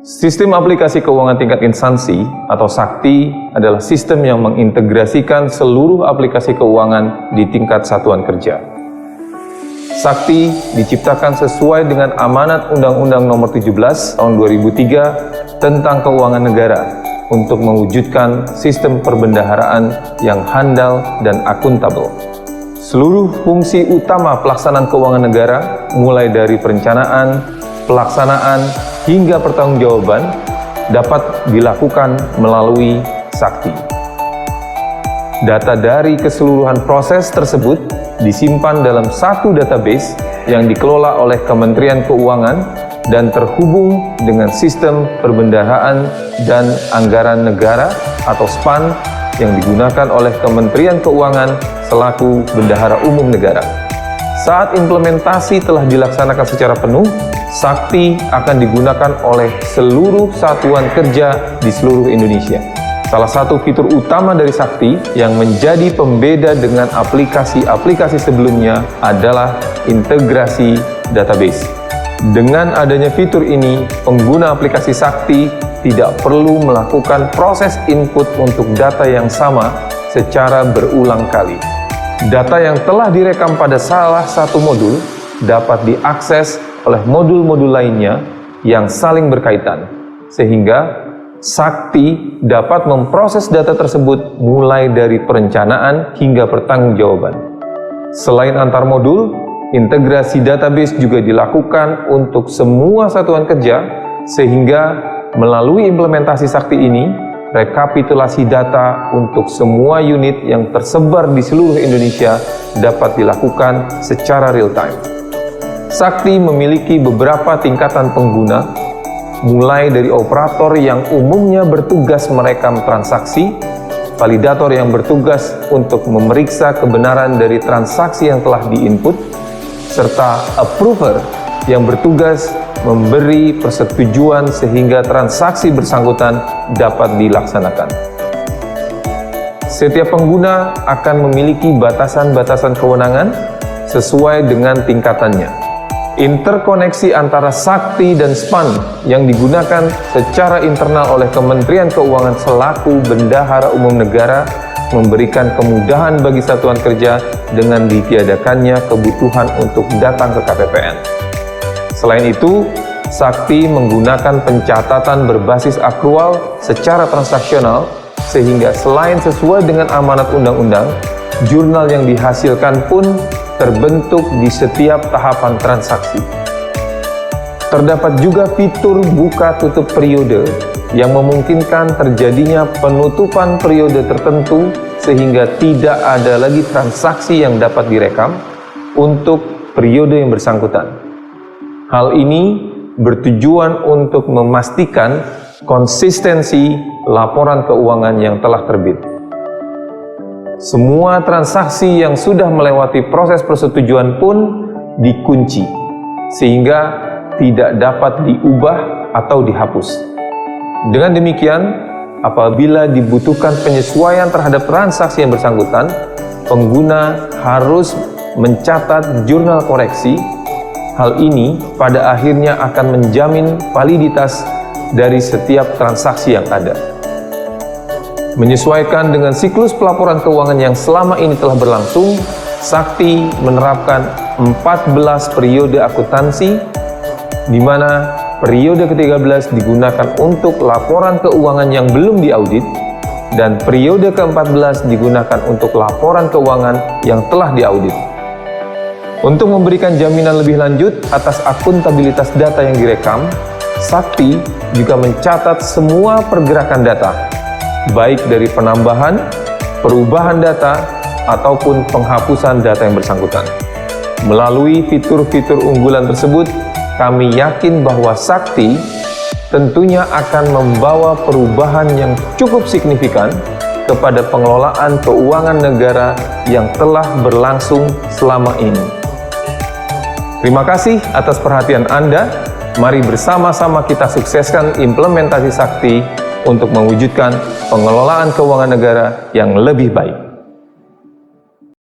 Sistem aplikasi keuangan tingkat instansi atau SAKTI adalah sistem yang mengintegrasikan seluruh aplikasi keuangan di tingkat satuan kerja. SAKTI diciptakan sesuai dengan amanat Undang-Undang Nomor 17 Tahun 2003 tentang Keuangan Negara untuk mewujudkan sistem perbendaharaan yang handal dan akuntabel. Seluruh fungsi utama pelaksanaan keuangan negara, mulai dari perencanaan, pelaksanaan, hingga pertanggungjawaban dapat dilakukan melalui SAKTI. Data dari keseluruhan proses tersebut disimpan dalam satu database yang dikelola oleh Kementerian Keuangan dan terhubung dengan sistem perbendaharaan dan anggaran negara atau SPAN yang digunakan oleh Kementerian Keuangan selaku bendahara umum negara. Saat implementasi telah dilaksanakan secara penuh, SAKTI akan digunakan oleh seluruh satuan kerja di seluruh Indonesia. Salah satu fitur utama dari SAKTI yang menjadi pembeda dengan aplikasi-aplikasi sebelumnya adalah integrasi database. Dengan adanya fitur ini, pengguna aplikasi SAKTI tidak perlu melakukan proses input untuk data yang sama secara berulang kali. Data yang telah direkam pada salah satu modul dapat diakses oleh modul-modul lainnya yang saling berkaitan, sehingga SAKTI dapat memproses data tersebut mulai dari perencanaan hingga pertanggungjawaban. Selain antar modul, integrasi database juga dilakukan untuk semua satuan kerja, sehingga melalui implementasi SAKTI ini, rekapitulasi data untuk semua unit yang tersebar di seluruh Indonesia dapat dilakukan secara real-time. SAKTI memiliki beberapa tingkatan pengguna, mulai dari operator yang umumnya bertugas merekam transaksi, validator yang bertugas untuk memeriksa kebenaran dari transaksi yang telah diinput, serta approver yang bertugas memberi persetujuan sehingga transaksi bersangkutan dapat dilaksanakan. Setiap pengguna akan memiliki batasan-batasan kewenangan sesuai dengan tingkatannya. Interkoneksi antara SAKTI dan SPAN yang digunakan secara internal oleh Kementerian Keuangan selaku bendahara umum negara memberikan kemudahan bagi satuan kerja dengan ditiadakannya kebutuhan untuk datang ke KPPN. Selain itu, SAKTI menggunakan pencatatan berbasis akrual secara transaksional sehingga selain sesuai dengan amanat undang-undang, jurnal yang dihasilkan pun terbentuk di setiap tahapan transaksi. Terdapat juga fitur buka tutup periode yang memungkinkan terjadinya penutupan periode tertentu sehingga tidak ada lagi transaksi yang dapat direkam untuk periode yang bersangkutan. Hal ini bertujuan untuk memastikan konsistensi laporan keuangan yang telah terbit. Semua transaksi yang sudah melewati proses persetujuan pun dikunci, sehingga tidak dapat diubah atau dihapus. Dengan demikian, apabila dibutuhkan penyesuaian terhadap transaksi yang bersangkutan, pengguna harus mencatat jurnal koreksi. Hal ini pada akhirnya akan menjamin validitas dari setiap transaksi yang ada. Menyesuaikan dengan siklus pelaporan keuangan yang selama ini telah berlangsung, SAKTI menerapkan 14 periode akuntansi, di mana periode ke-13 digunakan untuk laporan keuangan yang belum diaudit, dan periode ke-14 digunakan untuk laporan keuangan yang telah diaudit. Untuk memberikan jaminan lebih lanjut atas akuntabilitas data yang direkam, SAKTI juga mencatat semua pergerakan data, baik dari penambahan, perubahan data, ataupun penghapusan data yang bersangkutan. Melalui fitur-fitur unggulan tersebut, kami yakin bahwa SAKTI tentunya akan membawa perubahan yang cukup signifikan kepada pengelolaan keuangan negara yang telah berlangsung selama ini. Terima kasih atas perhatian Anda. Mari bersama-sama kita sukseskan implementasi SAKTI untuk mewujudkan pengelolaan keuangan negara yang lebih baik.